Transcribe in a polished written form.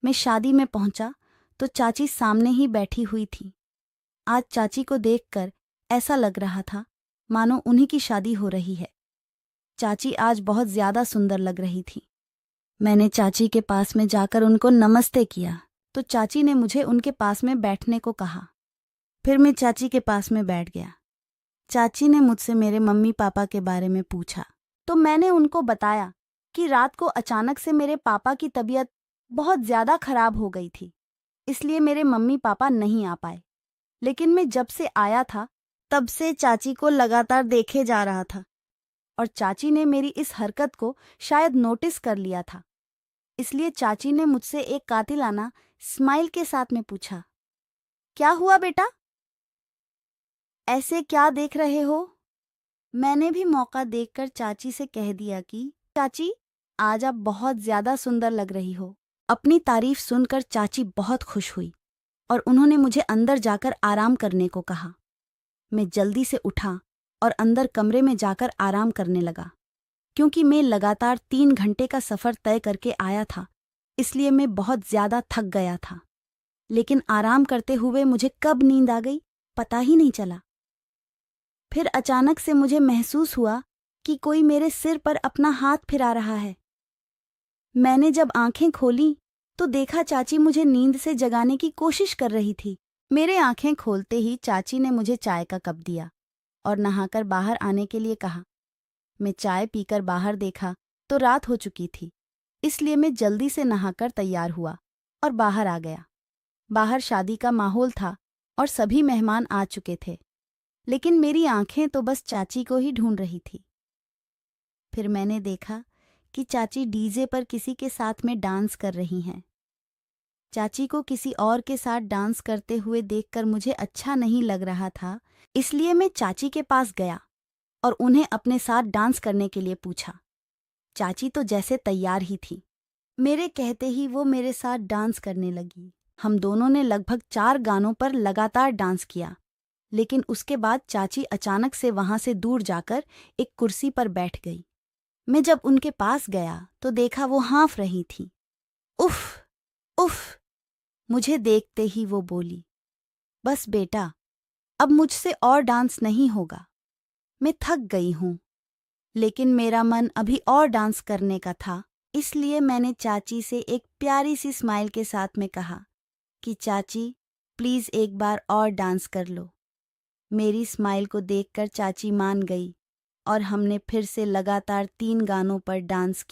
मैं शादी में पहुंचा तो चाची सामने ही बैठी हुई थी। आज चाची को देखकर ऐसा लग रहा था मानो उन्हीं की शादी हो रही है। चाची आज बहुत ज्यादा सुंदर लग रही थी। मैंने चाची के पास में जाकर उनको नमस्ते किया तो चाची ने मुझे उनके पास में बैठने को कहा। फिर मैं चाची के पास में बैठ गया। चाची ने मुझसे मेरे मम्मी पापा के बारे में पूछा तो मैंने उनको बताया कि रात को अचानक से मेरे पापा की तबीयत बहुत ज़्यादा खराब हो गई थी, इसलिए मेरे मम्मी पापा नहीं आ पाए। लेकिन मैं जब से आया था तब से चाची को लगातार देखे जा रहा था और चाची ने मेरी इस हरकत को शायद नोटिस कर लिया था। इसलिए चाची ने मुझसे एक कातिलाना स्माइल के साथ में पूछा, क्या हुआ बेटा, ऐसे क्या देख रहे हो? मैंने भी मौका देखकर चाची से कह दिया कि चाची, आज आप बहुत ज्यादा सुंदर लग रही हो। अपनी तारीफ सुनकर चाची बहुत खुश हुई और उन्होंने मुझे अंदर जाकर आराम करने को कहा। मैं जल्दी से उठा और अंदर कमरे में जाकर आराम करने लगा। क्योंकि मैं लगातार 3 घंटे का सफ़र तय करके आया था, इसलिए मैं बहुत ज़्यादा थक गया था। लेकिन आराम करते हुए मुझे कब नींद आ गई पता ही नहीं चला। फिर अचानक से मुझे महसूस हुआ कि कोई मेरे सिर पर अपना हाथ फिरा रहा है। मैंने जब आंखें खोली तो देखा चाची मुझे नींद से जगाने की कोशिश कर रही थी। मेरे आंखें खोलते ही चाची ने मुझे चाय का कप दिया और नहाकर बाहर आने के लिए कहा। मैं चाय पीकर बाहर देखा तो रात हो चुकी थी, इसलिए मैं जल्दी से नहाकर तैयार हुआ और बाहर आ गया। बाहर शादी का माहौल था और सभी मेहमान आ चुके थे, लेकिन मेरी आंखें तो बस चाची को ही ढूंढ रही थी। फिर मैंने देखा कि चाची डीजे पर किसी के साथ में डांस कर रही हैं। चाची को किसी और के साथ डांस करते हुए देखकर मुझे अच्छा नहीं लग रहा था, इसलिए मैं चाची के पास गया और उन्हें अपने साथ डांस करने के लिए पूछा। चाची तो जैसे तैयार ही थी। मेरे कहते ही वो मेरे साथ डांस करने लगी। हम दोनों ने लगभग 4 गानों पर लगातार डांस किया, लेकिन उसके बाद चाची अचानक से वहां से दूर जाकर एक कुर्सी पर बैठ गई। मैं जब उनके पास गया तो देखा वो हाँफ रही थी। उफ, उफ! मुझे देखते ही वो बोली, बस बेटा, अब मुझसे और डांस नहीं होगा। मैं थक गई हूँ, लेकिन मेरा मन अभी और डांस करने का था, इसलिए मैंने चाची से एक प्यारी सी स्माइल के साथ में कहा कि चाची, प्लीज़ एक बार और डांस कर लो। मेरी स्माइल को देखकर चाची मान गई और हमने फिर से लगातार 3 गानों पर डांस किया।